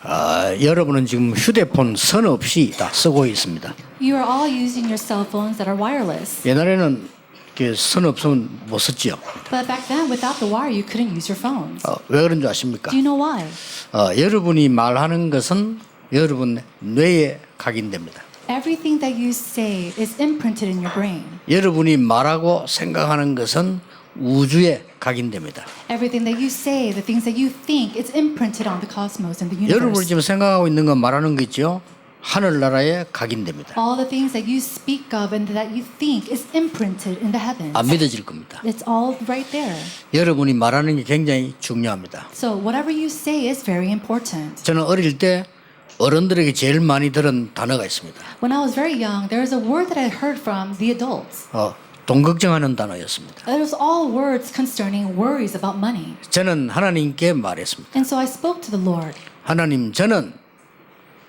여러분은 지금 휴대폰 선 없이 다 쓰고 있습니다. You are all using your cell phones that are wireless. 옛날에는 이렇게 선 없으면 못 썼지요. But back then, without the wire, you couldn't use your phones. 왜 그런 줄 아십니까? Do you know why? 여러분이 말하는 것은 여러분 뇌에 각인됩니다. Everything that you say is imprinted in your brain. 여러분이 말하고 생각하는 것은 우주에 각인됩니다. Everything that you say, the things that you think, it's imprinted on the cosmos and the 여러분이 universe. 지금 생각하고 있는 거 말하는 거 있죠? 하늘나라에 각인됩니다. All the things that you speak of and that you think is imprinted in the heavens. 안 믿어질 겁니다. It's all right there. 여러분이 말하는 게 굉장히 중요합니다. So whatever you say is very important. 저는 어릴 때 어른들에게 제일 많이 들은 단어가 있습니다. When I was very young, there was a word that I heard from the adults. 돈 걱정하는 단어였습니다. It was all words concerning worries about money. 저는 하나님께 말했습니다. And so I spoke to the Lord. 하나님, 저는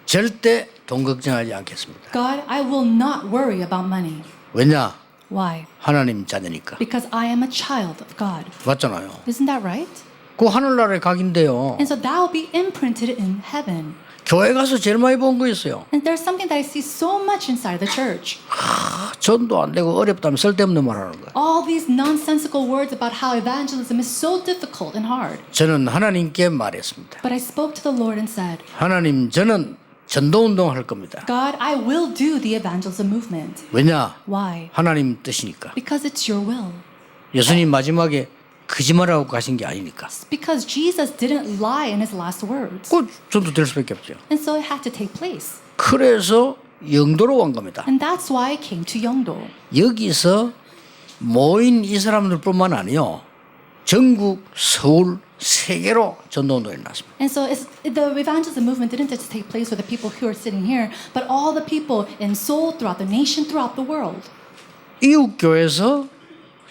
절대 돈 걱정하지 않겠습니다. God, I will not worry about money. 왜냐? Why? 하나님 자녀니까. Because I am a child of God. 맞잖아요. Isn't that right? 그 하늘나라에 각인돼요. And so that will be imprinted in heaven. 교회 가서 제일 많이 본 거였어요. And there's something that I see so much inside the church. 전도 안 되고 어렵다면 쓸데없는 말 하는 거예요. All these nonsensical words about how evangelism is so difficult and hard. 저는 하나님께 말했습니다. But I spoke to the Lord and said, 하나님, 저는 전도운동 할 겁니다. God, I will do the evangelism movement. 왜냐? Why? 하나님 뜻이니까. Because it's your will. 예수님 마지막에 거짓말하고 가신 게 아니니까. It's because Jesus didn't lie in his last words. 그 전도될 수밖에 없죠. And so it had to take place. 그래서 영도로 온 겁니다. And that's why I came to Yeongdo. 여기서 모인 이 사람들뿐만 아니요, 전국, 서울, 세계로 전도운동이 났습니다. And so the evangelism movement didn't just take place with the people who are sitting here, but all the people in Seoul, throughout the nation, throughout the world. 이웃 교회에서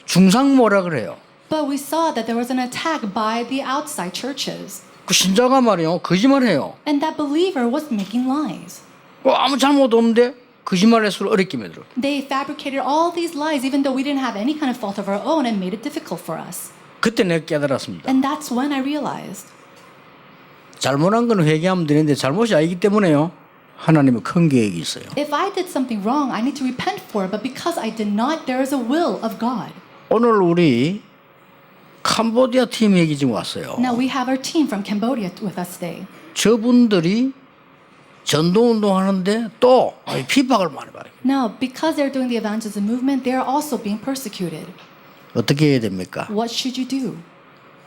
중상모라 그래요. But we saw that there was an attack by the outside churches. 그 신자가 말이요, 거짓말해요. And that believer was making lies. 아무 잘못 없는데 거짓말할수록 어렵게 만들어. They fabricated all these lies even though we didn't have any kind of fault of our own and made it difficult for us. 그때 내가 깨달았습니다. And that's when I realized. 잘못한 건 회개하면 되는데 잘못이 아니기 때문에요, 하나님의 큰 계획이 있어요. If I did something wrong, I need to repent for it. But because I did not, there is a will of God. 오늘 우리 캄보디아 팀 얘기 지금 왔어요. Now we have our team from Cambodia with us today. 저분들이 전도운동 하는데 또 핍박을 많이 받아요. Now, because they're doing the evangelism movement, they're also being persecuted. 어떻게 해야 됩니까? What should you do?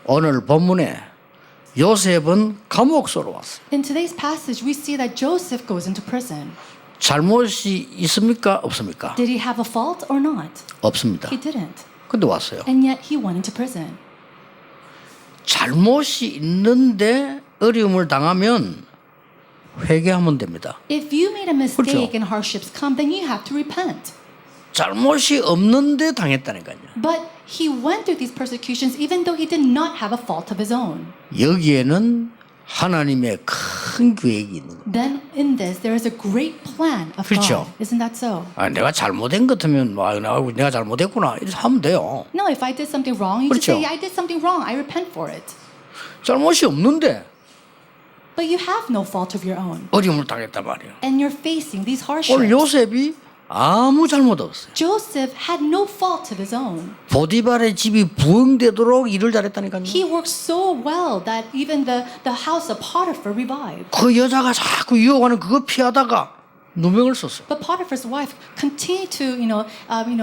오늘 본문에 요셉은 감옥소로 왔어요. In today's passage, we see that Joseph goes into prison. 잘못이 있습니까? 없습니까? Did he have a fault or not? 없습니다. He didn't. 근데 왔어요. And yet he went into prison. 잘못이 있는데 어려움을 당하면 회개하면 됩니다. If you made a mistake 그렇죠. and hardships come, then you have to repent. 잘못이 없는데 당했다니까요. But he went through these persecutions even though he did not have a fault of his own. 여기에는 하나님의 큰 계획이 있는 거예요. Then in this, there is a great plan of 그렇죠. God. Isn't that so? 내가 잘못한 것 같으면 내가 잘못했구나 이렇게 하면 돼요. No, if I did something wrong, you just 그렇죠. say, yeah, I did something wrong. I repent for it. 잘못이 없는데 But you have no fault of your own. 어려움을 당했단 말이에요. And you're facing these 오늘 hardships. 요셉이 아무 잘못 없어요. Joseph had no fault of his own. 보디발의 집이 부흥되도록 일을 잘했다니까요. He worked so well that even the house of Potiphar revived. 그 여자가 자꾸 유혹하는 그거 피하다가 누명을 썼어. But Potiphar's wife continued to,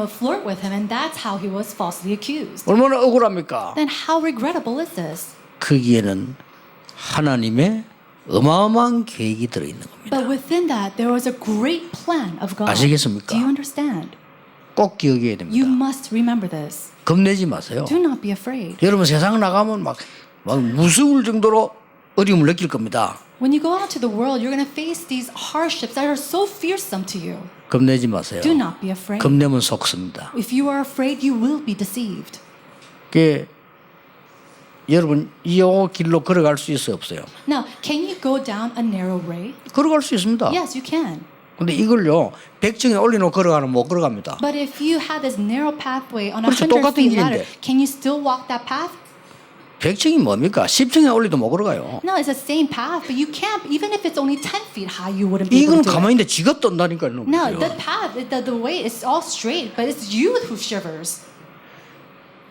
flirt with him, and that's how he was falsely accused. 얼마나 억울합니까? Then how regrettable is this? 거기에는 하나님의 어마어마한 계획이 들어있는 겁니다. But within that, there was a great plan of God. 아시겠습니까? Do you understand? 꼭 기억해야 You 됩니다. must remember this. 겁내지 마세요. Do not be afraid. 여러분 세상 나가면 막 무서울 정도로 어려움을 느낄 겁니다. When you go out to the world, you're going to face these hardships that are so fearsome to you. 겁내지 마세요. Do not be afraid. 겁내면 속습니다. If you are afraid, you will be deceived. 여러분 이 길로 걸어갈 수 있어요, 없어요? Now, can you go down a narrow way? 걸어갈 수 있습니다. Yes, you can. 근데 이걸요 100층에 올려놓고 걸어가면 못 걸어갑니다. But if you had this narrow pathway on a 그렇죠, 100 똑같은 feet ladder, 길인데. can you still walk that path? 100층이 뭡니까? 10층에 올리도 못 걸어가요. No, it's the same path, but you can't, even if it's only 10 feet high, you wouldn't be 이거는 able to do it. 가만히 있는데 지가 떤다니까요. No, the path, the way is all straight, but it's you who shivers.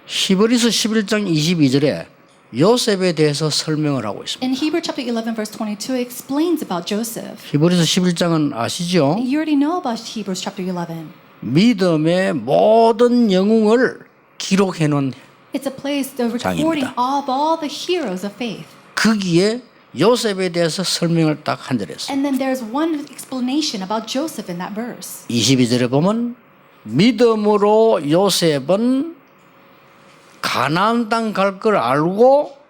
히브리서 11장 22절에 요셉에 대해서 설명을 하고 있습니다. In Hebrews chapter 11, verse 22, it explains about Joseph. 히브리서 11장은 아시죠? You already know about Hebrews chapter 11. 믿음의 모든 영웅을 기록해 놓은 It's a place, the 장입니다. recording of all the heroes of faith. 거기에 요셉에 대해서 설명을 딱 한 절 했어요. And then there's one explanation about Joseph in that verse. 22절에 보면 믿음으로 요셉은 가나안 땅 갈 걸 알고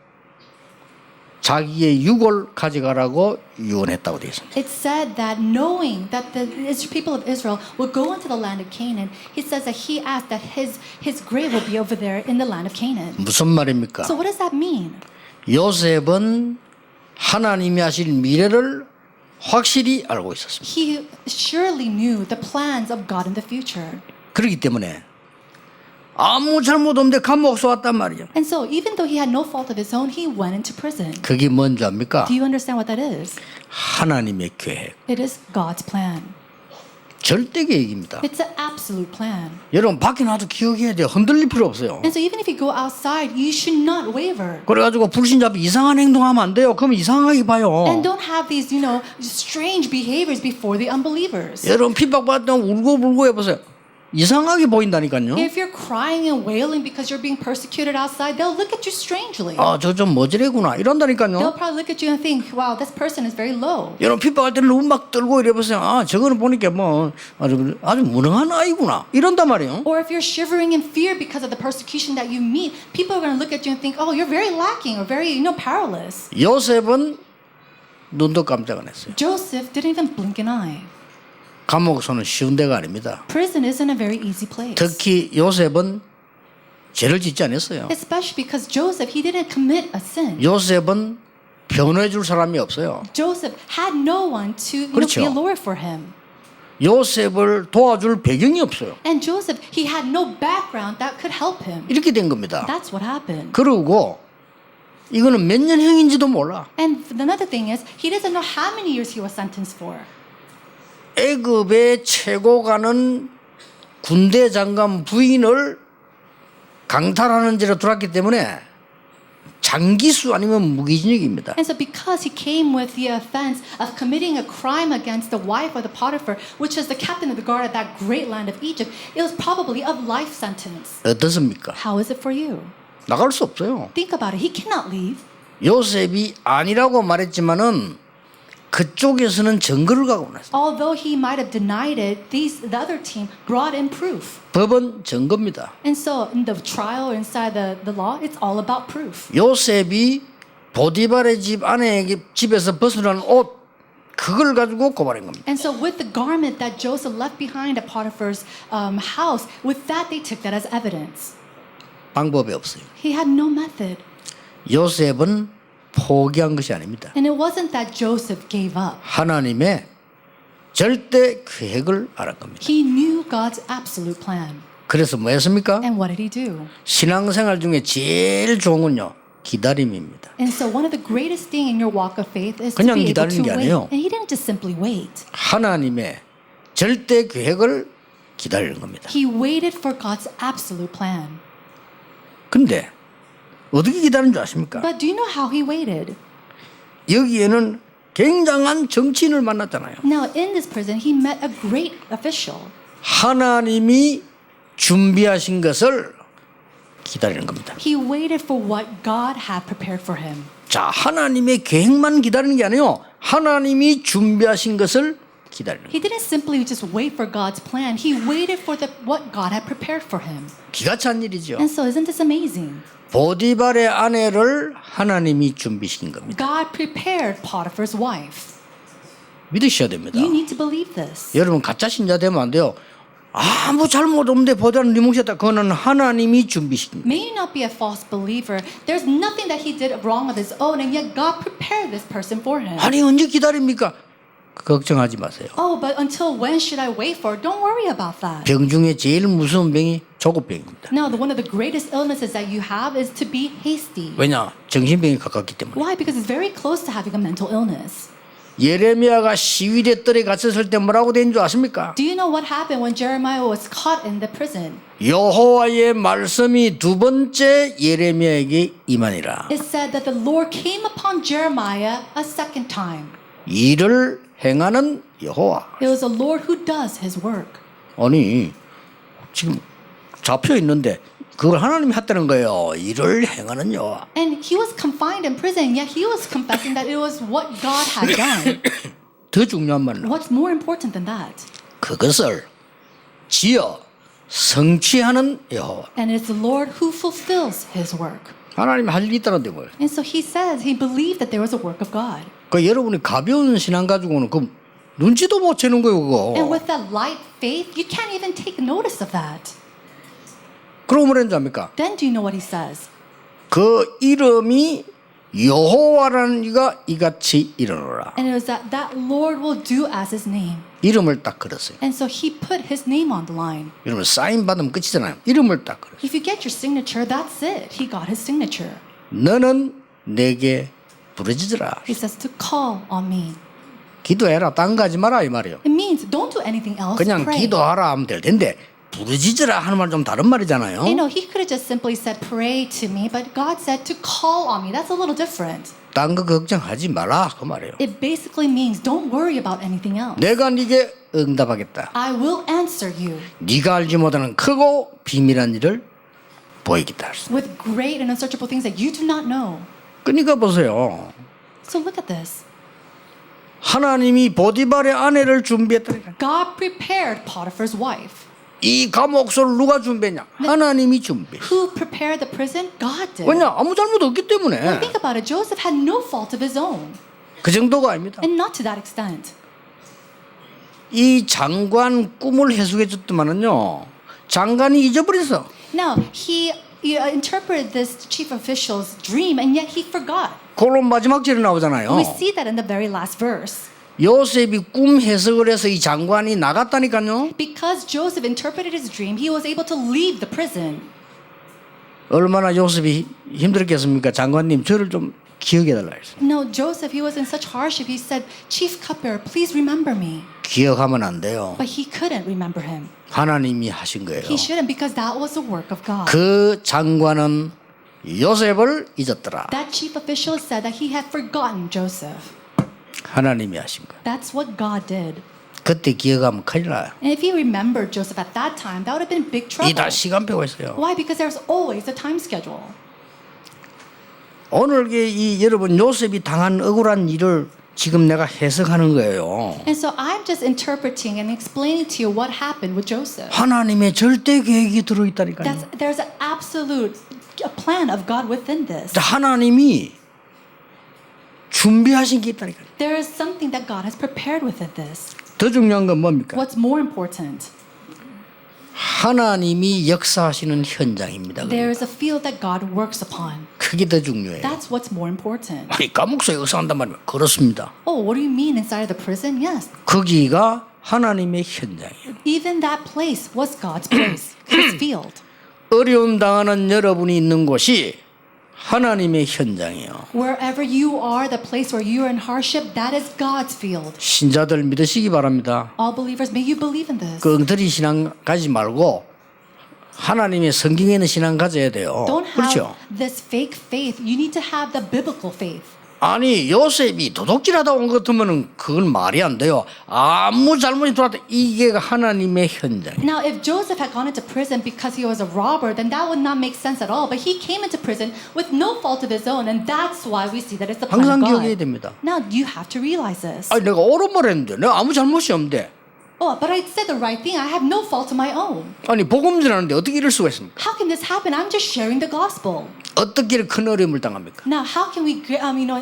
자기의 유골 가져가라고 유언했다고 되어 있습니다. It said that knowing that the people of Israel will go into the land of Canaan, he says that he asked that his grave will be over there in the land of Canaan. 무슨 말입니까? So what does that mean? 요셉은 하나님이 하실 미래를 확실히 알고 있었습니다. He surely knew the plans of God in the future. 그렇기 때문에 아무 잘못 없는데 감옥서 왔단 말이에요. And so even though he had no fault of his own, he went into prison. 그게 뭔지 압니까? Do you understand what that is? 하나님의 계획, It is God's plan. 절대 계획입니다. It's an absolute plan. 여러분 밖에 나도 기억해야 돼요. 흔들릴 필요 없어요. And so even if you go outside, you should not waver. 그래가지고 불신자비 이상한 행동하면 안 돼요. 그럼 이상하게 봐요. And don't have these, strange behaviors before the unbelievers. 여러분 핍박받다 울고불고 해보세요. 이상하게 보인다니까요. If you're crying and wailing because you're being persecuted outside, they'll look at you strangely. 저 좀 모질해구나 이런다니까요. They'll probably look at you and think, wow, this person is very low. 여러분 핍박할 때는 눈막 떨고 이래보세요. 저거는 보니까 뭐 아주 무능한 아이구나 이런단 말이에요. Or if you're shivering in fear because of the persecution that you meet, people are going to look at you and think, oh, you're very lacking or very, powerless. 요셉은 눈도 깜짝 안 했어요. Joseph didn't even blink an eye. 감옥소는 쉬운 데가 아닙니다. Prison isn't a very easy place. 특히 요셉은 죄를 짓지 않았어요. Especially because Joseph, he didn't commit a sin. 요셉은 변호해 줄 사람이 없어요. Joseph had no one to 그렇죠. be a lawyer for him. 요셉을 도와줄 배경이 없어요. And Joseph, he had no background that could help him. 이렇게 된 겁니다. That's what happened. 그리고 이거는 몇 년형인지도 몰라. And another thing is, he doesn't know how many years he was sentenced for. 애굽의 최고가는 군대 장관 부인을 강탈하는 죄로 들어왔기 때문에 장기수 아니면 무기징역입니다. And so because he came with the offense of committing a crime against the wife of the Potiphar, which is the captain of the guard of that great land of Egypt, it was probably a life sentence. 어떻습니까? How is it for you? 나갈 수 없어요. Think about it. He cannot leave. 요셉이 아니라고 말했지만은 그쪽에서는 증거를 갖고 났어요. Although he might have denied it, the other team brought in proof. 법은 증거입니다. And so in the trial or inside the law, it's all about proof. 요셉이 보디발의 집 아내에게 집에서 벗어난 옷 그걸 가지고 고발한 겁니다. And so with the garment that Joseph left behind at Potiphar's house, with that they took that as evidence. 방법이 없어요. He had no method. 요셉은 포기한 것이 아닙니다. And it wasn't that Joseph gave up. 하나님의 절대 계획을 알은 겁니다. He knew God's absolute plan. 그래서 뭐 했습니까? And what did he do? 신앙생활 중에 제일 좋은 건요. 기다림입니다. And so one of the greatest thing in your walk of faith is to 그냥 be able 기다리는 to 게 wait. 아니에요. And he didn't just simply wait. 하나님의 절대 계획을 기다리는 겁니다. He waited for God's absolute plan. 근데 어떻게 기다리는 줄 아십니까? But do you know how he waited? 여기에는 굉장한 정치인을 만났잖아요. Now in this prison, he met a great official. 하나님이 준비하신 것을 기다리는 겁니다. He waited for what God had prepared for him. 자, 하나님의 계획만 기다리는 게 아니에요. 하나님이 준비하신 것을 기다리는 거예요. He didn't simply just wait for God's plan. He waited for what God had prepared for him. 기가 찬 일이죠. And so isn't this amazing? 보디발의 아내를 하나님이 준비시킨 겁니다. God prepared Potiphar's wife. 믿으셔야 됩니다. You need to believe this. 여러분 가짜 신자 되면 안 돼요. 아무 잘못 없는데 보디발은 리뭉쳤다. 그거는 하나님이 준비시킨 거예요. May you not be a false believer. There's nothing that he did wrong of his own, and yet God prepared this person for him. 아니 언제 기다립니까? 걱정하지 마세요. Oh, but until when should I wait for? Don't worry about that. 병 중에 제일 무서운 병이 조급병입니다. No, one of the greatest illnesses that you have is to be hasty. 왜냐? 정신병이 가깝기 때문에. Why? Because it's very close to having a mental illness. 예레미야가 시위대 뜰에 갇혔을 때 뭐라고 된 줄 아십니까? Do you know what happened when Jeremiah was caught in the prison? 여호와의 말씀이 두 번째 예레미야에게 임하니라. It said that the Lord came upon Jeremiah a second time. 일을 행하는 여호와. It was the Lord who does his work. 아니 지금 잡혀 있는데 그걸 하나님이 했다는 거예요. 일을 행하는 여호와. And he was confined in prison, yet he was confessing that it was what God had done. 더 중요한 말은 What's more important than that? 그것을 지어 성취하는 여호와. And it's the Lord who fulfills his work. 하나님이 할 일이 있다는데 뭘? And so he says he believed that there was a work of God. 그 여러분이 가벼운 신앙 가지고는 그 눈치도 못 채는 거예요, And 그거. with that light faith, you can't even take notice of that. 그럼 뭐라는 줄 압니까? Then do you know what he says? 그 이름이 여호와라는 이가 이같이 일어나라. And it was that that Lord will do as his name. 이름을 딱 걸었어요. And so he put his name on the line. 여러분 사인 받으면 끝이잖아요. 이름을 딱 걸었어요. If you get your signature, that's it. He got his signature. 너는 내게 부르짖으라. He says to call on me. 기도해라. 딴 거 하지 마라 이 말이에요. It means don't do anything else. 그냥 Pray. 기도하라 하면 될 텐데 부르짖으라 하는 말 좀 다른 말이잖아요. You know, he could have just simply said pray to me, but God said to call on me. That's a little different. 딴 거 걱정하지 마라 그 말이에요. It basically means don't worry about anything else. 내가 네게 응답하겠다. I will answer you 네가 알지 못하는 크고 비밀한 일을 보이겠다. with great and unsearchable things that you do not know. 그러니까 보세요. So look at this. 하나님이 보디발의 아내를 준비했다니까. God prepared Potiphar's wife. 이 감옥소를 누가 준비했냐? 하나님이 준비해. Who prepared the prison? God did. 왜냐? 아무 잘못 없기 때문에. Think about it. Joseph had no fault of his own. 그 정도가 아닙니다. And not to that extent. 이 장관 꿈을 해석해 줬더만은요. 장관이 잊어버렸어. Now, he interpreted this chief official's dream, and yet he forgot. 그런 마지막 절에 나오잖아요. We see that in the very last verse. 요셉이 꿈 해석을 해서 이 장관이 나갔다니까요. Because Joseph interpreted his dream, he was able to leave the prison. 얼마나 요셉이 힘들겠습니까? 장관님 저를 좀 기억해달라 했어요. No, Joseph, he was in such hardship. He said, Chief cupbearer, please remember me. 기억하면 안 돼요. But he couldn't remember him. 하나님이 하신 거예요. He shouldn't because that was the work of God. 그 장관은 요셉을 잊었더라. That chief official said that he had forgotten Joseph. 하나님이 하신 거예요. That's what God did. 그때 기억하면 큰일 나요. And if he remembered Joseph at that time, that would have been big trouble. 이 다 시간표가 있어요. Why? Because there's always a time schedule. 오늘 이 여러분 요셉이 당한 억울한 일을 지금 내가 해석하는 거예요. And so I'm just interpreting and explaining to you what happened with Joseph. 하나님의 절대 계획이 들어있다니까요. There's an absolute plan of God within this. 하나님이 준비하신 게 있다니까요. There is something that God has prepared within this. 더 중요한 건 뭡니까? What's more important? 하나님이 역사하시는 현장입니다. There is a field that God works upon. 그게 더 중요해요. That's what's more important. 아니 감옥소에 역사한단 말이에요. 그렇습니다. Oh, what do you mean inside of the prison? Yes. 거기가 하나님의 현장이에요. Even that place was God's place, His field. 어려움 당하는 여러분이 있는 곳이 하나님의 현장이에요. Wherever you are, the place where you are in hardship, that is God's field. 신자들 믿으시기 바랍니다. All believers, may you believe in this. 그 엉터리 신앙 가지 말고 하나님의 성경에 있는 신앙 가져야 돼요. Don't have 그렇죠? this fake faith. You need to have the biblical faith. 아니 요셉이 도둑질하다 온 것 같으면은 그건 말이 안 돼요. 아무 잘못이 들어왔다. 이게 하나님의 현장. Now, if Joseph had gone into prison because he was a robber, then that would not make sense at all. But he came into prison with no fault of his own, and that's why we see that it's the plan 항상 of 기억해야 God. 됩니다. Now, you have to realize this. 아니 내가 옳은 말 했는데 내가 아무 잘못이 없는데 Oh, but I said the right thing. I have no fault of my own. 아니 복음 전하는데 어떻게 이럴 수가 있습니까? How can this happen? I'm just sharing the gospel. 어떻게 큰 어려움을 당합니까? Now, how can we,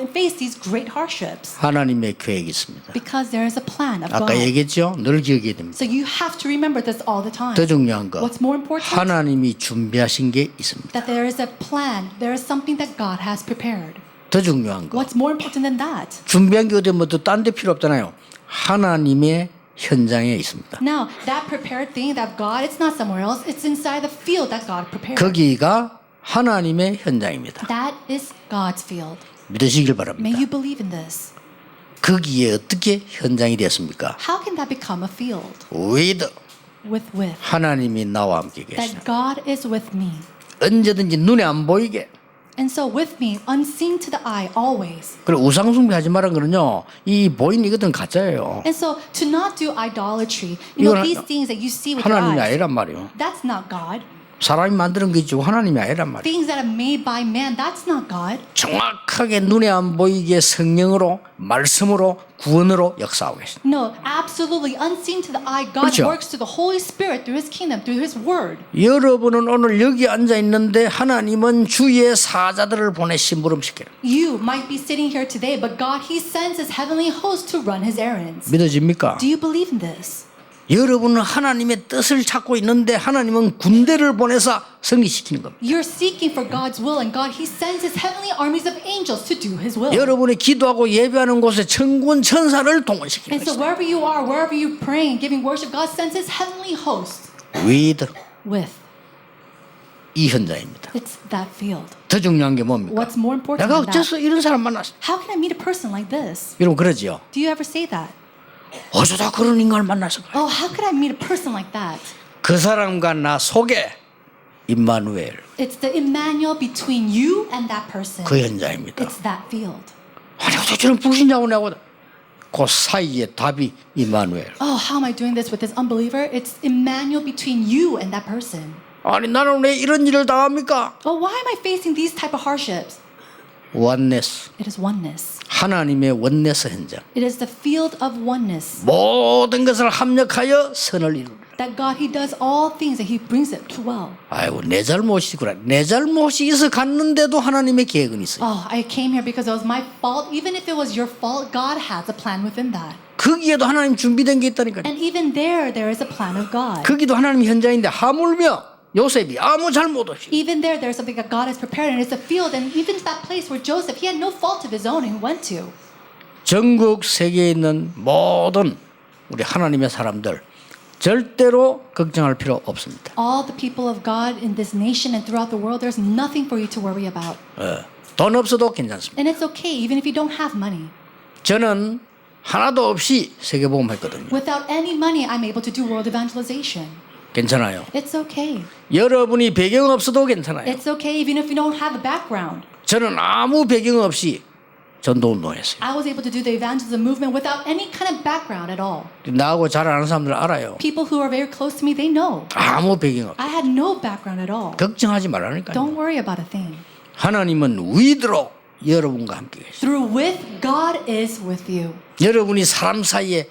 face these great hardships? 하나님의 계획이 있습니다. Because there is a plan of 아까 God. 얘기했죠? 늘 기억해야 됩니다. So you have to remember this all the time. 더 중요한 거 What's more important? 하나님이 준비하신 게 있습니다. That there is a plan. There is something that God has prepared. 더 중요한 거 What's more important than that? 준비한 게 어디 뭐또딴 데 필요 없잖아요. 하나님의 현장에 있습니다. Now, that prepared thing that God, it's not somewhere else. It's inside the field that God prepared. 거기가 하나님의 현장입니다. That is God's field. 믿으시길 May 바랍니다. you believe in this. 거기에 어떻게 현장이 됐습니까? How can that become a field? with With. 하나님이 나와 함께 계시다. That God is with me. 언제든지 눈에 안 보이게. And so with me, unseen to the eye, always. 그리고 우상숭배하지 말은 거는요. 이 보이는 이것은 가짜예요. And so to not do idolatry, you know, 이건 these things that you see with your 하나님이 eyes, 아니란 말이에요. that's not God. 사람이 만드는 게 있죠. 하나님이 아니란 말이에요. Things that are made by man, that's not God. 정확하게 눈에 안 보이게 성령으로 말씀으로 구원으로 역사하고 계십니다. No, absolutely unseen to the eye, God 그렇죠. works through the Holy Spirit, through His kingdom, through His word. 여러분은 오늘 여기 앉아 있는데 하나님은 주의 사자들을 보내 심부름시키는. You might be sitting here today, but God, He sends His heavenly host to run His errands. 믿어집니까? Do you believe in this? 여러분은 하나님의 뜻을 찾고 있는데 하나님은 군대를 보내서 승리시키는 겁니다. You're seeking for God's will, and God, He sends His heavenly armies of angels to do His will. 여러분이 기도하고 예배하는 곳에 천군 천사를 동원시키는 And so 것입니다. wherever you are, wherever you're praying, giving worship, God sends His heavenly host with with. 이 현장입니다. It's that field. 더 중요한 게 뭡니까? What's more important 내가 than that? 어째서 이런 사람 만났어? How can I meet a person like this? 여러분 그러지요. Do you ever say that? 어쩌다 그런 인간을 만나서 그래. Oh, how could I meet a person like that? 그 사람과 나 속에 임마누엘 It's the Emmanuel between you and that person. 그 현장입니다. It's that field. 아니 어떻게 저런 불신자고 내고 그 사이에 답이 임마누엘. Oh, how am I doing this with this unbeliever? It's Emmanuel between you and that person. 아니 나는 왜 이런 일을 당합니까? Oh, why am I facing these type of hardships? 원네스 It is oneness. 하나님의 원네스 현장. It is the field of oneness. 모든 것을 합력하여 선을 이루라. That God, He does all things and He brings it to well. 아이고 내 잘못이구나. 내 잘못이 있어 갔는데도 하나님의 계획은 있어요. Oh, I came here because it was my fault. Even if it was your fault, God has a plan within that. 거기에도 하나님 준비된 게 있다니까요. And even there is a plan of God. 거기도 하나님 현장인데 하물며 요셉이 아무 잘못 없이 Even there's something that God has prepared, and it's a field, and even that place where Joseph, he had no fault of his own, and he went to. 전국 세계에 있는 모든 우리 하나님의 사람들 절대로 걱정할 필요 없습니다. All the people of God in this nation and throughout the world, there's nothing for you to worry about. 돈 없어도 괜찮습니다. And it's okay, even if you don't have money. 저는 하나도 없이 세계복음 했거든요. Without any money, I'm able to do world evangelization. 괜찮아요. It's okay. 여러분이 배경 없어도 괜찮아요. It's okay, even if you don't have a background. 저는 아무 배경 없이 전도운동했어요. I was able to do the evangelism movement without any kind of background at all. 나하고 잘 아는 사람들 알아요. People who are very close to me, they know. 아무 배경 없. I had no background at all. 걱정하지 말라니까요. Don't worry about a thing. 하나님은 위드로 여러분과 함께 계세요. Through with, God is with you. 여러분이 사람 사이에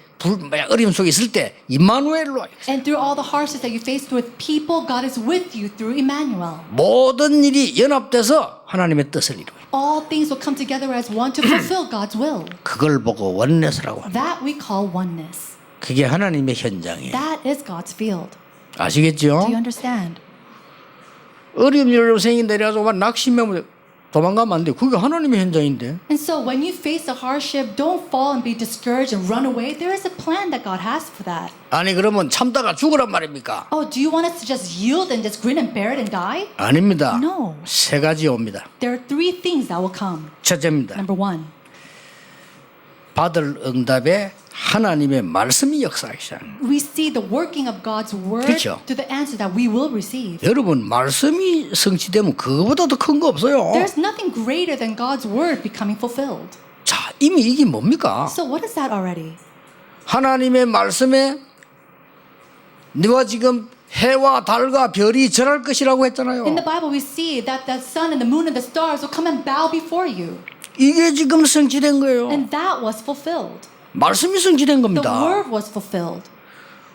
어려움 속에 있을 때 임마누엘로 And through all the hardships that you face with people, God is with you through Emmanuel. 모든 일이 연합돼서 하나님의 뜻을 이루어요. All things will come together as one to fulfill God's will. 그걸 보고 원내스라고 합니다. That we call oneness. 그게 하나님의 현장이에요. That is God's field. 아시겠죠? Do you understand? 어려움 일로 생긴다 이래가지고 막 낙심하면 도망가면 안 돼. 그게 하나님의 현장인데. And so when you face a hardship, don't fall and be discouraged and run away. There is a plan that God has for that. 아니 그러면 참다가 죽으란 말입니까? Oh, do you want us to just yield and just grin and bear it and die? 아닙니다. No. 세 가지 옵니다. There are three things that will come. 첫째입니다. Number one, 받을 응답에 하나님의 말씀이 역사하기 시작. we see the working of God's word 그렇죠. to the answer that we will receive. 여러분 말씀이 성취되면 그거보다 더 큰 거 없어요. There's nothing greater than God's word becoming fulfilled. 자, 이미 이게 뭡니까? So what is that already? 하나님의 말씀에 너와 지금 해와 달과 별이 절할 것이라고 했잖아요. In the Bible, we see that the sun and the moon and the stars will come and bow before you. 이게 지금 성취된 거예요. And that was fulfilled. 말씀이 성취된 The 겁니다. word was fulfilled.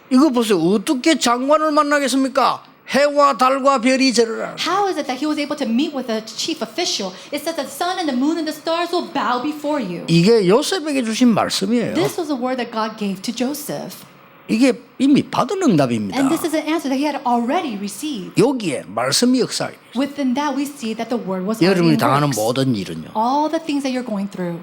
이거 보세요. 어떻게 장관을 만나겠습니까? 해와 달과 별이 절하라. How is it that he was able to meet with a chief official? It says that the sun and the moon and the stars will bow before you. 이게 요셉에게 주신 말씀이에요. This was a word that God gave to Joseph. 이게 이미 받은 응답입니다. And this is an answer that he had already received. 여기에 말씀이 역사해요. Within that, we see that the word was already 여러분이 in 당하는 works. 모든 일은요. All the things that you're going through.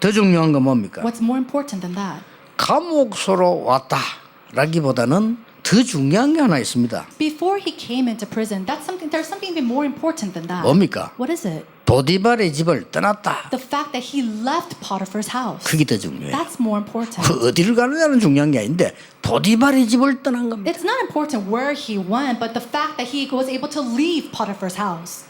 더 중요한 건 뭡니까? What's more important than that? 감옥소로 왔다라기보다는 더 중요한 게 하나 있습니다. Before he came into prison, there's something even more important than that. 뭡니까? What is it? 보디발의 집을 떠났다. The fact that he left Potiphar's house. 그게 더 중요해요. That's more important. 그 어디를 가느냐는 중요한 게 아닌데 보디발의 집을 떠난 겁니다. It's not important where he went, but the fact that he was able to leave Potiphar's house.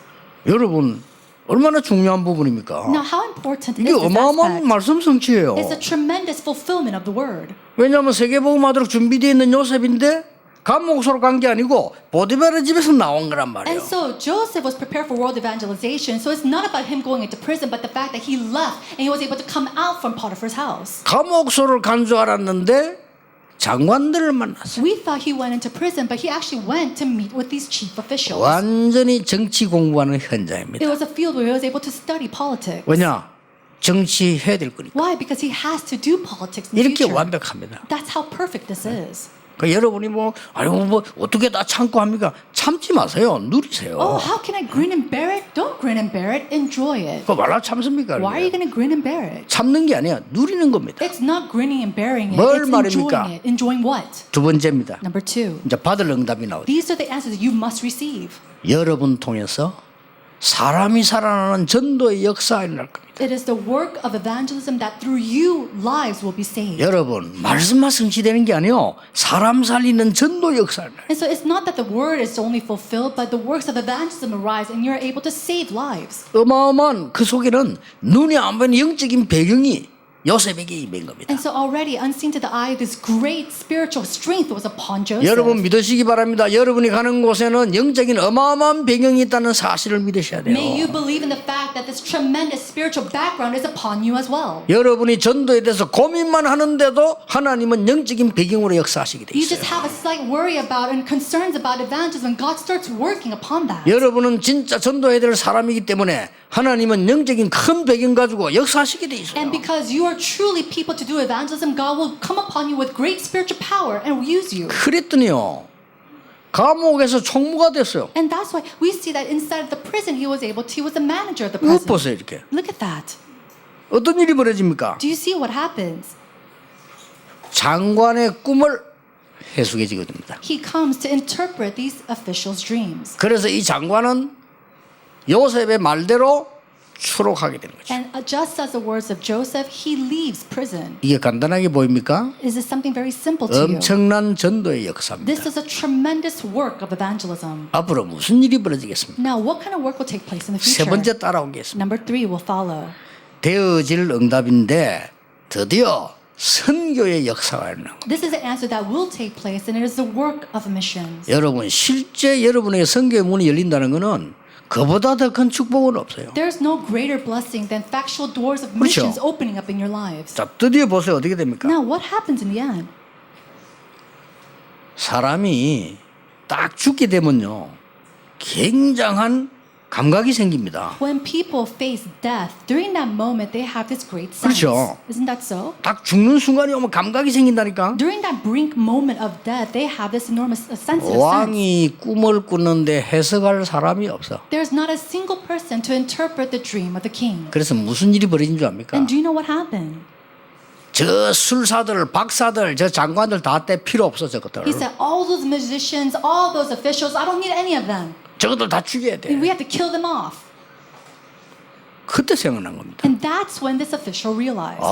여러분 얼마나 중요한 부분입니까? Now, how important 이게 is this 어마어마한 aspect? 말씀 성취예요. It's a tremendous fulfillment of the word. 왜냐하면 세계복음하도록 준비되어 있는 요셉인데 감옥소로 간 게 아니고 보디발의 집에서 나온 거란 말이에요. And so Joseph was prepared for world evangelization. So it's not about him going into prison, but the fact that he left and he was able to come out from Potiphar's house. 감옥소를 간 줄 알았는데 장관들을 만났어요. We thought he went into prison, but he actually went to meet with these chief officials. 완전히 정치 공부하는 It 현장입니다. was a field where he was able to study politics. 왜냐? 정치해야 될 거니까. Why? Because he has to do politics in the 이렇게 future. 완벽합니다. That's how perfect this is. 그러니까 여러분이 뭐 어떻게 다 참고 합니까? 참지 마세요. 누리세요. Oh, how can I grin and bear it? Don't grin and bear it. Enjoy it. 그거 말라 참습니까? Why are you going to grin and bear it? 참는 게 아니야. 누리는 겁니다. It's not grinning and bearing it. 뭘 It's 말입니까? enjoying it. Enjoying what? 두 번째입니다. Number two. 이제 받을 응답이 나오죠. These are the answers you must receive. 여러분 통해서 사람이 살아나는 전도의 역사가 일어날 겁니다. It is the work of evangelism that through you lives will be saved. 여러분 말씀만 성취되는 게 아니요 사람 살리는 전도 역사를. And so it's not that the word is only fulfilled, but the works of evangelism arise and you're able to save lives. 어마어마한 그 속에는 눈이 안 보이는 영적인 배경이 요셉에게 임한 겁니다. And so already unseen to the eye, this great spiritual strength was upon Joseph. 여러분 믿으시기 바랍니다. 여러분이 가는 곳에는 영적인 어마어마한 배경이 있다는 사실을 믿으셔야 돼요. May you believe in the fact that this tremendous spiritual background is upon you as well. 여러분이 전도에 대해서 고민만 하는데도 하나님은 영적인 배경으로 역사하시게 돼 You 있어요. just have a slight worry about and concerns about evangelism. God starts working upon that. 여러분은 진짜 전도해야 될 사람이기 때문에 하나님은 영적인 큰 배경 가지고 역사하시게 돼 있어요. And because you are truly people to do evangelism, God will come upon you with great spiritual power and use you. 그랬더니요 감옥에서 총무가 됐어요. And that's why we see that inside of the prison, he was the manager of the 이거 prison. 보세요 이렇게. Look at that. 어떤 일이 벌어집니까? Do you see what happens? 장관의 꿈을 해석해지게 됩니다. He comes to interpret these officials' dreams. 그래서 이 장관은 요셉의 말대로 추록하게 되는 거죠. And just as the words of Joseph, he leaves prison. 이게 간단하게 보입니까? Is this something very simple to you? 엄청난 전도의 역사입니다. This is a tremendous work of evangelism. 앞으로 무슨 일이 벌어지겠습니까? Now, what kind of work will take place in the 세 future? 번째 따라오겠습니다. Number 3 will follow. 되어질 응답인데 드디어 선교의 역사가 일어나는 거예요. This is the answer that will take place, and it is the work of missions. 여러분 실제 여러분에게 선교의 문이 열린다는 것은 그보다 더 큰 축복은 없어요. There's no greater blessing than factual doors of 그렇죠. missions opening up in your lives. 자 드디어 보세요 어떻게 됩니까? Now, what happens in the end? 사람이 딱 죽게 되면요 굉장한 감각이 생깁니다. When people face death, during that moment, they have this great sense. 그렇죠. Isn't that so? 딱 죽는 순간이 오면 감각이 생긴다니까. During that brink moment of death, they have this enormous sensitive sense. 왕이 꿈을 꾸는데 해석할 사람이 없어. There's not a single person to interpret the dream of the king. 그래서 무슨 일이 벌어진 줄 압니까? And do you know what happened? 저 술사들, 박사들, 저 장관들 다 때 필요 없어 저것들. He said, all those musicians, all those officials, I don't need any of them. 저것들 다 죽여야 돼. We have to kill them off. 그때 생각난 겁니다. And that's when this official realized.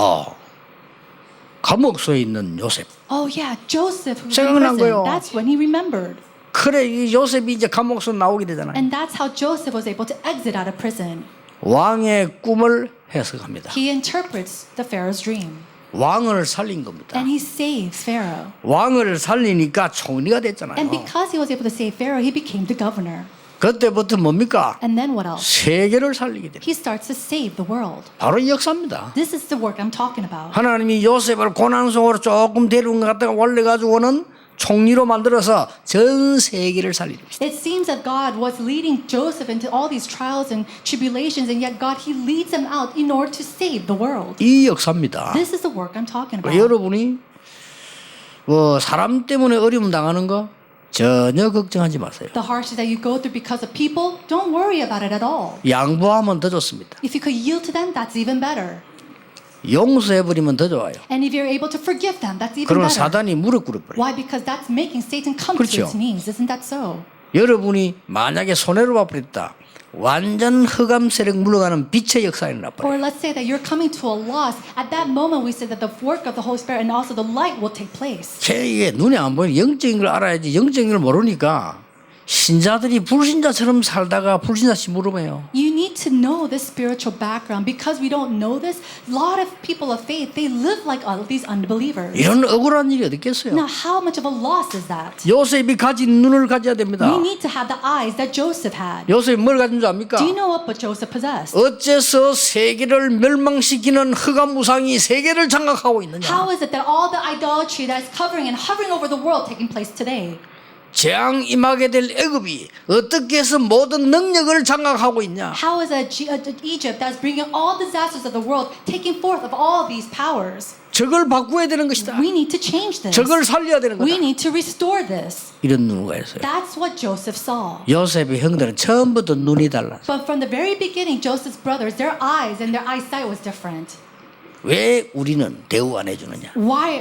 감옥소에 있는 요셉. Oh yeah, Joseph who was in 생각난 prison. 거예요. That's when he remembered. 그래 이 요셉이 이제 감옥소 나오게 되잖아요. And that's how Joseph was able to exit out of prison. 왕의 꿈을 해석합니다. He interprets the Pharaoh's dream. 왕을 살린 겁니다. And he saves Pharaoh. 왕을 살리니까 총리가 됐잖아요. And because he was able to save Pharaoh, he became the governor. 그때부터 뭡니까? And then what else? 세계를 살리게 됩니다. He starts to save the world. 바로 이 역사입니다. This is the work I'm talking about. 하나님이 요셉을 고난 속으로 조금 데려온 것 같다가 올려가지고는 총리로 만들어서 전 세계를 살리는 것입니다. It seems that God was leading Joseph into all these trials and tribulations, and yet God, he leads him out in order to save the world. 이 역사입니다. This is the work I'm talking about. 여러분이 사람 때문에 어려움 당하는 거 전혀 걱정하지 마세요. The hardships that you go through because of people, don't worry about it at all. 양보하면 더 좋습니다. If you could yield to them, that's even better. 용서해버리면 더 좋아요. And if you're able to forgive them, that's even 그러면 better. 사단이 무릎 꿇어버려요. Why? Because that's making Satan come 그렇죠. to its knees. Isn't that so? 여러분이 만약에 손해를 봐버렸다. 완전 흑암 세력 물러가는 빛의 역사가 일어나버려요. Or let's say that you're coming to a loss. At that moment, we say that the work of the Holy Spirit and also the light will take place. 이게 눈에 안 보이는 영적인 걸 알아야지 영적인 걸 모르니까 신자들이 불신자처럼 살다가 불신자씨 물어봐요. You need to know this spiritual background. Because we don't know this, a lot of people of faith, they live like all of these unbelievers. 이런 억울한 일이 어디 있겠어요? Now, how much of a loss is that? 요셉이 가진 눈을 가져야 됩니다. We need to have the eyes that Joseph had. 요셉이 뭘 가진 줄 압니까? Do you know what Joseph possessed? 어째서 세계를 멸망시키는 흑암 우상이 세계를 장악하고 있느냐? How is it that all the idolatry that is covering and hovering over the world taking place today? 재앙 임하게 될 애굽이 어떻게 해서 모든 능력을 장악하고 있냐? How is Egypt that's bringing all disasters of the world taking forth of all these powers? 저걸 바꾸어야 되는 것이다. We need to change this. 저걸 살려야 되는 We 거다. need to restore this. 이런 눈가 있어요. That's what Joseph saw. 요셉의 형들은 처음부터 눈이 달랐어. But from the very beginning, Joseph's brothers, their eyes and their eyesight was different. 왜 우리는 대우 안 해주느냐? Why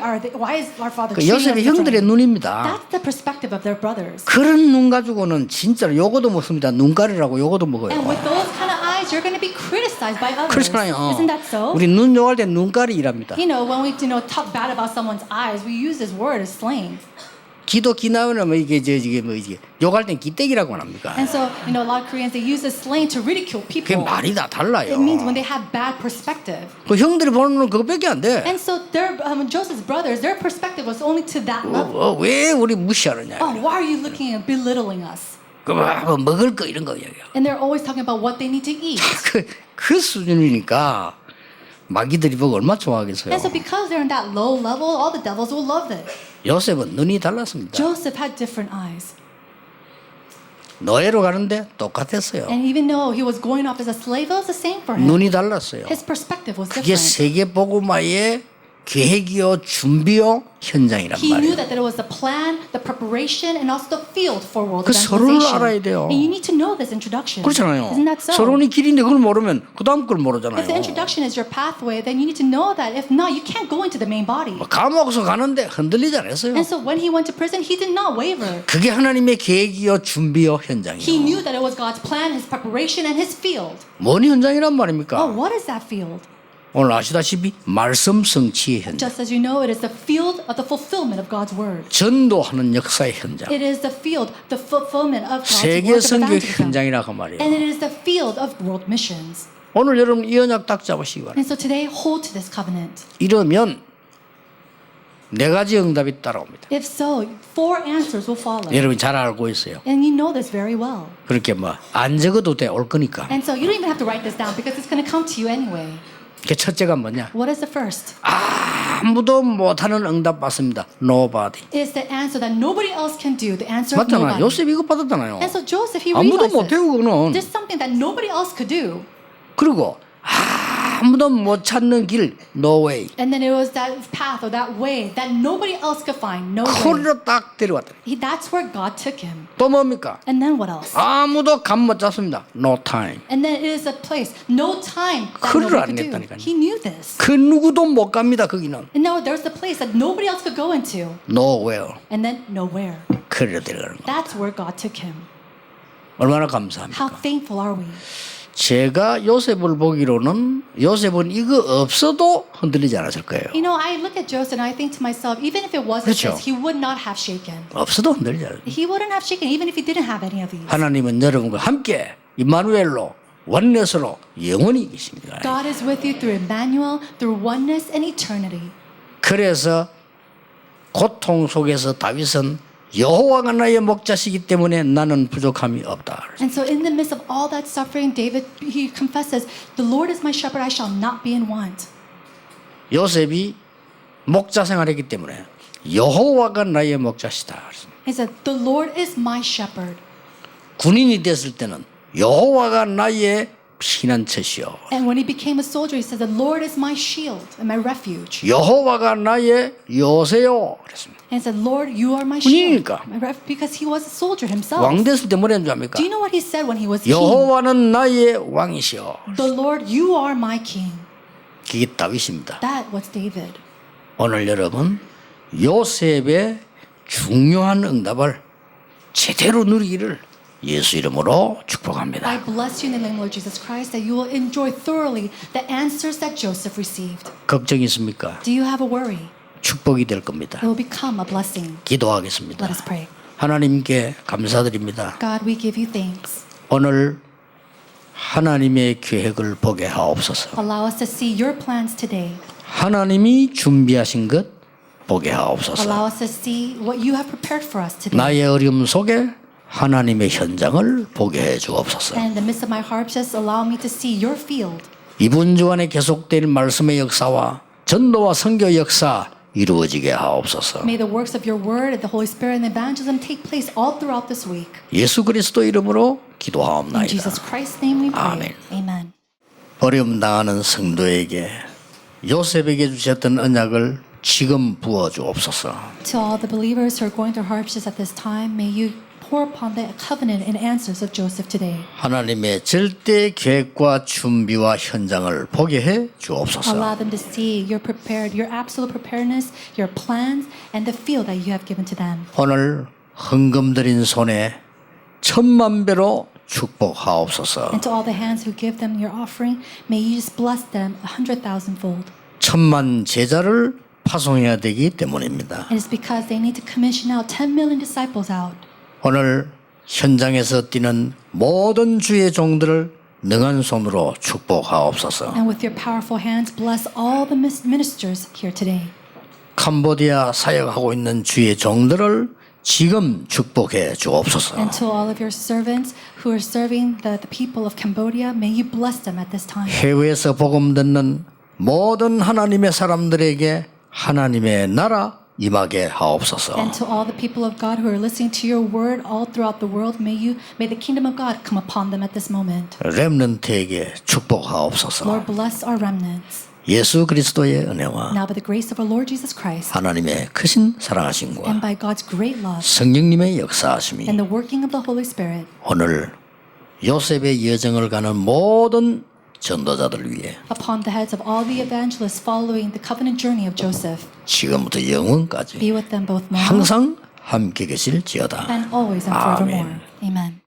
is our father 그 treating us 요셉의 형들의 different? 눈입니다. That's the perspective of their brothers. 그런 눈 가지고는 진짜로 요거도 먹습니다. 눈가리라고 요거도 먹어요. And with those kind of eyes, you're going to be criticized by others. 그렇잖아요. Isn't that so? 우리 눈 욕할 때 눈가리이랍니다. You know, when we talk bad about someone's eyes, we use this word as slang. 기도 기나오면 뭐 이게 욕할 땐 기떼기라고 합니까? And so, a lot of Koreans, they use this slang to ridicule 그게 people. 말이 다 달라요. It means when they have bad perspective. 그 형들이 보는 눈은 그거밖에 안 돼. And so, Joseph's brothers, their perspective was only to that level. 왜 우리 무시하느냐? Oh, why are you looking and belittling us? 그 뭐 먹을 거 이런 거 얘기해요. And they're always talking about what they need to eat. 그 수준이니까 마귀들이 보고 얼마나 좋아하겠어요. And so, because they're in that low level, all the devils will love it. 요셉은 눈이 달랐습니다. Joseph had different eyes. 노예로 가는데 똑같았어요. And even though he was going off as a slave, it was the same for him. 눈이 달랐어요. His perspective was 그게 different. 세계 복음화의 계획이요 준비요 현장이란 He knew 말이에요. that there was the plan, the preparation, and also the field for world 그 서로를 evangelization. 알아야 돼요. And you need to know this introduction. 그렇잖아요. Isn't that so? 서론이 길인데 그걸 모르면 그 다음 걸 모르잖아요. If the introduction is your pathway, then you need to know that. If not, you can't go into the main body. 감옥에서 가는데 흔들리지 않았어요. And so when he went to prison, he did not waver. 그게 하나님의 계획이요 준비요 He 현장이에요. knew that it was God's plan, His preparation, and His field. 뭔 현장이란 Oh, 말입니까? what is that field? 오늘 아시다시피 말씀 성취의 현장, Just as you know, it is the field of the fulfillment of God's word. 전도하는 역사의 현장, It is the field, the fulfillment of God's 세계 work of 선교 evangelism. 현장이라고 말이에요. And it is the field of world missions. 오늘 여러분 이 언약 딱 잡으시기 바랍니다. And so today, hold to this covenant. 이러면 네 가지 응답이 따라옵니다. If so, 4 answers will follow. 여러분 잘 알고 있어요. And you know this very well. 그렇게 뭐 안 적어도 돼 올 거니까. And so you don't even have to write this down because it's going to come to you anyway. 그 첫째가 뭐냐? What is the first? 아무도 못하는 응답 받습니다. Nobody. It's the answer that nobody else can do. The answer of 맞잖아요. nobody. 요셉이 이거 받았잖아요. And so Joseph, he 아무도 realized 못해요 this. 그거는. There's something that nobody else could do. 그리고 아무도 못 찾는 길 no way. And then it was that path or that way that nobody else could find. No way. 코리로 딱 데려왔다. That's where God took him. 또 뭡니까? And then what else? 아무도 감 못 잡습니다. No time. And then it is a place, no time that 그를 nobody 안 could do. 냈다니까요. He knew this. 그 누구도 못 갑니다. 거기는 And now there's the place that nobody else could go into. nowhere. And then nowhere. 코리로 데려가는 거. That's where God took him. 얼마나 How 감사합니까? thankful are we? 제가 요셉을 보기로는 요셉은 이거 없어도 흔들리지 않았을 거예요. You know, I look at Joseph and I think to myself, even if it wasn't 그렇죠. this, he would not have shaken. 없어도 흔들리지 않아요. He wouldn't have shaken even if he didn't have any of these. 하나님은 여러분과 함께 임마누엘로 원넷으로 영원히 계십니다. God is with you through Emmanuel, through oneness and eternity. 그래서 고통 속에서 다윗은 여호와가 나의 목자시기 때문에 나는 부족함이 없다. And so in the midst of all that suffering, David, he confesses, the Lord is my shepherd, I shall not be in want. 요셉이 목자 생활했기 때문에 여호와가 나의 목자시다. He said, the Lord is my shepherd. 군인이 됐을 때는 여호와가 나의 피난처시오. And when he became a soldier, he said, the Lord is my shield and my refuge. 여호와가 나의 요새요. 그랬습니다. And he said, Lord, you are my shield. 군인이니까. Because he was a soldier himself. 왕 됐을 때 뭐라 했는지 압니까? Do you know what he said when he was king? 여호와는 나의 왕이시오. The Lord, you are my king. 그게 다윗입니다. That was David. 오늘 여러분 요셉의 중요한 응답을 제대로 누리기를 예수 이름으로 축복합니다. I bless you in the name of Lord Jesus Christ that you will enjoy thoroughly the answers that Joseph received. 걱정 있습니까? Do you have a worry? 축복이 될 겁니다. It will become a blessing. 기도하겠습니다. Let us pray. 하나님께 감사드립니다. God, we give you thanks. 오늘 하나님의 계획을 보게 하옵소서. Allow us to see your plans today. 하나님이 준비하신 것 보게 하옵소서. Allow us to see what you have prepared for us today. 나의 어려움 속에 하나님의 현장을 보게 해 주옵소서. And in the midst of my hardships, allow me to see your field. 이분 주안에 계속될 말씀의 역사와 전도와 선교 역사 이루어지게 하옵소서. May the works of your word, the Holy Spirit, and evangelism take place all throughout this week. 예수 그리스도 이름으로 In 기도하옵나이다. Jesus Christ's name we pray. 아멘. Amen. 어려움 당하는 성도에게 요셉에게 주셨던 언약을 지금 부어 주옵소서. To all the believers who are going through hardships at this time, may you pour upon the covenant and answers of Joseph today. 하나님의 절대 계획과 준비와 현장을 보게 해 주옵소서. Allow them to see your prepared, your absolute preparedness, your plans, and the field that you have given to them. 오늘 헌금 드린 손에 1000만 배로 축복하옵소서. And to all the hands who give them your offering, may you just bless them 100,000-fold. 1000만 제자를 파송해야 되기 때문입니다. And it's because they need to commission out 10 million disciples out. 오늘 현장에서 뛰는 모든 주의 종들을 능한 손으로 축복하옵소서. And with your powerful hands, bless all the ministers here today. 캄보디아 사역하고 있는 주의 종들을 지금 축복해 주옵소서. And to all of your servants who are serving the people of Cambodia, may you bless them at this time. 해외에서 복음 듣는 모든 하나님의 사람들에게 하나님의 나라 임하게 하옵소서. And to all the people of God who are listening to your word all throughout the world, may the kingdom of God come upon them at this moment. 렘넌트에게 축복하옵소서. Lord, bless our remnants. 예수 그리스도의 은혜와 Now by the grace of our Lord Jesus Christ 하나님의 크신 사랑하심과 and by God's great love 성령님의 역사하심이 and the working of the Holy Spirit 오늘 요셉의 여정을 가는 모든 전도자들 위해 upon the heads of all the evangelists following the covenant journey of Joseph, 지금부터 영원까지 be with them both now 항상 함께 계실지어다. and always and 아멘. forevermore. Amen.